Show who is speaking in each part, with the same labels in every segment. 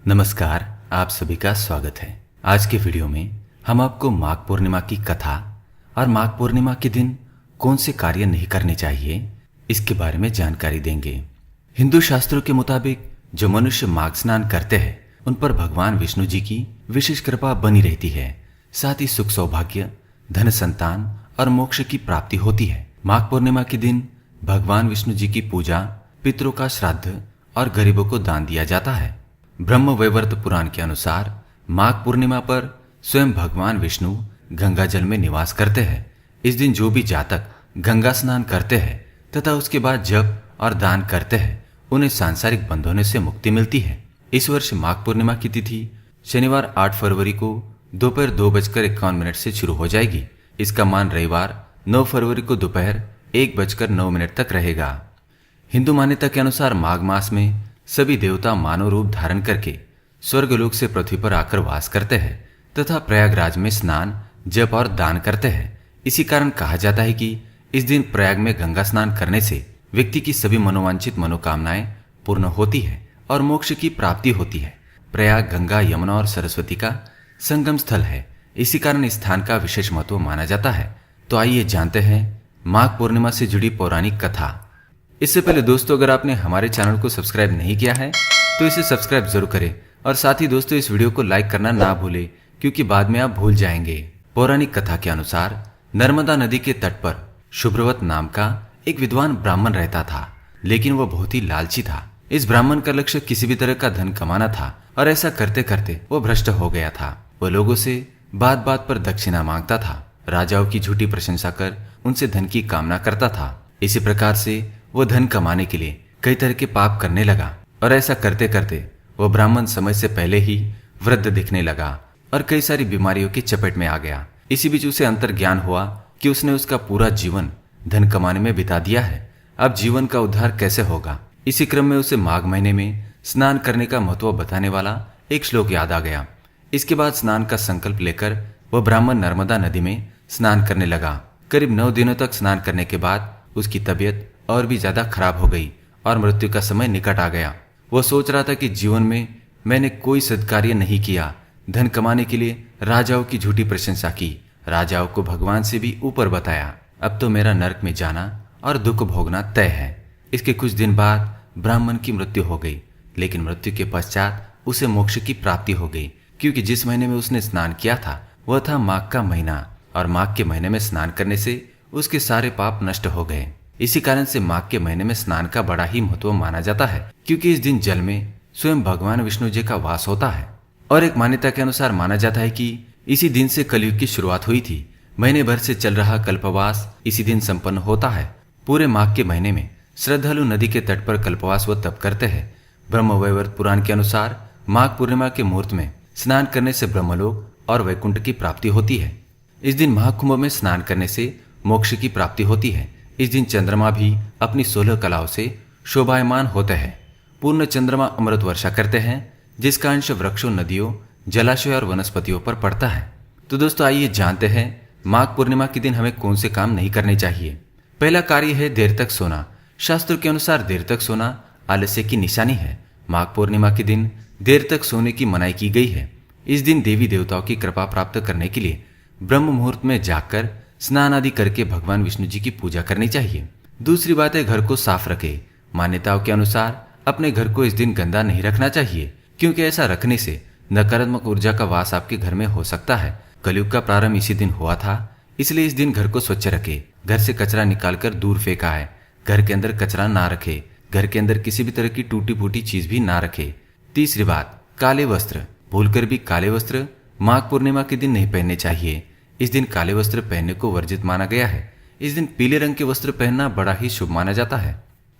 Speaker 1: नमस्कार, आप सभी का स्वागत है। आज के वीडियो में हम आपको माघ पूर्णिमा की कथा और माघ पूर्णिमा के दिन कौन से कार्य नहीं करने चाहिए इसके बारे में जानकारी देंगे। हिंदू शास्त्रों के मुताबिक जो मनुष्य माघ स्नान करते हैं उन पर भगवान विष्णु जी की विशेष कृपा बनी रहती है। साथ ही सुख सौभाग्य, धन संतान और मोक्ष की प्राप्ति होती है। माघ पूर्णिमा के दिन भगवान विष्णु जी की पूजा, पितरों का श्राद्ध और गरीबों को दान दिया जाता है। ब्रह्म वैवर्त पुराण के अनुसार माघ पूर्णिमा पर स्वयं भगवान विष्णु गंगा जल में निवास करते हैं। इस दिन जो भी जातक गंगा स्नान करते हैं तथा उसके बाद जप और दान करते हैं उन्हें सांसारिक बंधनों से मुक्ति मिलती है। इस वर्ष माघ पूर्णिमा की तिथि शनिवार 8 फरवरी को दोपहर 2:51 से शुरू हो जाएगी। इसका मान रविवार 9 फरवरी को दोपहर 1:09 तक रहेगा। हिंदू मान्यता के अनुसार माघ मास में सभी देवता मानव रूप धारण करके स्वर्गलोक से पृथ्वी पर आकर वास करते हैं तथा प्रयागराज में स्नान, जप और दान करते हैं। इसी कारण कहा जाता है कि इस दिन प्रयाग में गंगा स्नान करने से व्यक्ति की सभी मनोवांछित मनोकामनाएं पूर्ण होती है और मोक्ष की प्राप्ति होती है। प्रयाग गंगा, यमुना और सरस्वती का संगम स्थल है। इसी कारण इस स्थान का विशेष महत्व माना जाता है। तो आइए जानते हैं माघ पूर्णिमा से जुड़ी पौराणिक कथा। इससे पहले दोस्तों, अगर आपने हमारे चैनल को सब्सक्राइब नहीं किया है तो इसे सब्सक्राइब जरूर करें और साथ ही दोस्तों इस वीडियो को लाइक करना ना भूलें, क्योंकि बाद में आप भूल जाएंगे। पौराणिक कथा के अनुसार नर्मदा नदी के तट पर शुभ्रवत नाम का एक विद्वान ब्राह्मण रहता था, लेकिन वह बहुत ही लालची था। इस ब्राह्मण का लक्ष्य किसी भी तरह का धन कमाना था और ऐसा करते करते वो भ्रष्ट हो गया था। वह लोगों से बात बात पर दक्षिणा मांगता था, राजाओं की झूठी प्रशंसा कर उनसे धन की कामना करता था। इसी प्रकार से वो धन कमाने के लिए कई तरह के पाप करने लगा और ऐसा करते करते वो ब्राह्मण समय से पहले ही वृद्ध दिखने लगा और कई सारी बीमारियों की चपेट में आ गया। इसी बीच उसे अंतर्ज्ञान हुआ कि उसने उसका पूरा जीवन धन कमाने में बिता दिया है। अब जीवन का उद्धार कैसे होगा? इसी क्रम में उसे माघ महीने में स्नान करने का महत्व बताने वाला एक श्लोक याद आ गया। इसके बाद स्नान का संकल्प लेकर वह ब्राह्मण नर्मदा नदी में स्नान करने लगा। करीब 9 दिनों तक स्नान करने के बाद उसकी तबीयत और भी ज्यादा खराब हो गई और मृत्यु का समय निकट आ गया। वह सोच रहा था कि जीवन में मैंने कोई सत्कार्य नहीं किया। धन कमाने के लिए राजाओं की झूठी प्रशंसा की, राजाओं को भगवान से भी ऊपर बताया। अब तो मेरा नरक में जाना और दुख भोगना तय है। इसके कुछ दिन बाद ब्राह्मण की मृत्यु हो गई, लेकिन मृत्यु के पश्चात उसे मोक्ष की प्राप्ति हो गई, क्योंकि जिस महीने में उसने स्नान किया था वह था माघ का महीना और माघ के महीने में स्नान करने से उसके सारे पाप नष्ट हो गए। इसी कारण से माघ के महीने में स्नान का बड़ा ही महत्व माना जाता है, क्योंकि इस दिन जल में स्वयं भगवान विष्णु जी का वास होता है। और एक मान्यता के अनुसार माना जाता है कि इसी दिन से कलयुग की शुरुआत हुई थी। महीने भर से चल रहा कल्पवास इसी दिन संपन्न होता है। पूरे माघ के महीने में श्रद्धालु नदी के तट पर कल्पवास व तप करते हैं। ब्रह्म वैवर्त पुराण के अनुसार माघ पूर्णिमा के मुहूर्त में स्नान करने से ब्रह्मलोक और वैकुंठ की प्राप्ति होती है। इस दिन महाकुंभ में स्नान करने से मोक्ष की प्राप्ति होती है। इस दिन चंद्रमा भी अपनी 16 कलाओं से शोभायमान होते हैं। पूर्ण चंद्रमा अमृत वर्षा करते हैं, जिसका अंश वृक्षों, नदियों, जलाशय और वनस्पतियों पर पड़ता है। तो दोस्तों आइए जानते हैं माघ पूर्णिमा के दिन हमें कौन से काम नहीं करने चाहिए। पहला कार्य है देर तक सोना। शास्त्रों के अनुसार देर तक सोना आलस्य की निशानी है। माघ पूर्णिमा के दिन देर तक सोने की मनाही की गई है। इस दिन देवी देवताओं की कृपा प्राप्त करने के लिए ब्रह्म मुहूर्त में जाकर स्नान आदि करके भगवान विष्णु जी की पूजा करनी चाहिए। दूसरी बात है घर को साफ रखें। मान्यताओं के अनुसार अपने घर को इस दिन गंदा नहीं रखना चाहिए, क्योंकि ऐसा रखने से नकारात्मक ऊर्जा का वास आपके घर में हो सकता है। कलयुग का प्रारंभ इसी दिन हुआ था, इसलिए इस दिन घर को स्वच्छ रखें। घर से कचरा निकालकर दूर फेंका है। घर के अंदर कचरा ना रखे। घर के अंदर किसी भी तरह की टूटी फूटी चीज भी ना रखे। तीसरी बात, काले वस्त्र। भूलकर भी काले वस्त्र माघ पूर्णिमा के दिन नहीं पहनने चाहिए। इस दिन काले वस्त्र पहनने को वर्जित माना गया है। इस दिन पीले रंग के वस्त्र पहनना बड़ा ही शुभ माना जाता है।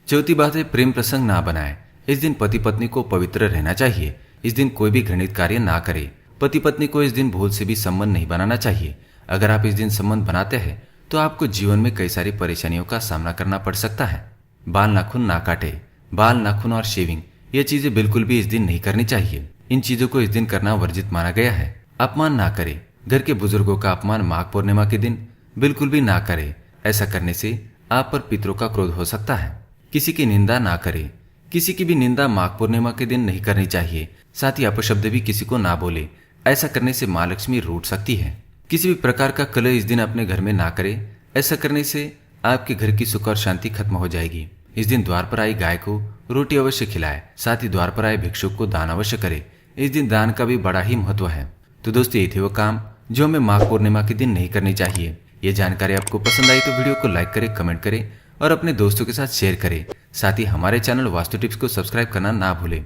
Speaker 1: चौथी बात है, प्रेम प्रसंग ना बनाए। इस दिन पति पत्नी को पवित्र रहना चाहिए। इस दिन कोई भी घृणित कार्य ना करे। पति पत्नी को इस दिन भूल से भी संबंध नहीं बनाना चाहिए। अगर आप इस दिन संबंध बनाते हैं तो आपको जीवन में कई सारी परेशानियों का सामना करना पड़ सकता है। बाल नाखून ना काटे। बाल नाखून और शेविंग ये चीजें बिल्कुल भी इस दिन नहीं करनी चाहिए। इन चीजों को इस दिन करना वर्जित माना गया है। अपमान ना करे। घर के बुजुर्गों का अपमान माघ पूर्णिमा के दिन बिल्कुल भी ना करे। ऐसा करने से आप पर पितरों का क्रोध हो सकता है। किसी की निंदा ना करे। किसी की भी निंदा माघ पूर्णिमा के दिन नहीं करनी चाहिए। साथ ही अपशब्द भी किसी को ना बोले। ऐसा करने से माँ लक्ष्मी रूठ सकती है। किसी भी प्रकार का कलह इस दिन अपने घर में ना करे। ऐसा करने से आपके घर की सुख और शांति खत्म हो जाएगी। इस दिन द्वार पर आई गाय को रोटी अवश्य खिलाए। साथ ही द्वार पर आए भिक्षुक को दान अवश्य करे। इस दिन दान का भी बड़ा ही महत्व है। तो दोस्तों, ये थे वो काम जो हमें माघ पूर्णिमा के दिन नहीं करनी चाहिए। ये जानकारी आपको पसंद आई तो वीडियो को लाइक करें, कमेंट करें और अपने दोस्तों के साथ शेयर करें। साथ ही हमारे चैनल वास्तु टिप्स को सब्सक्राइब करना ना भूलें।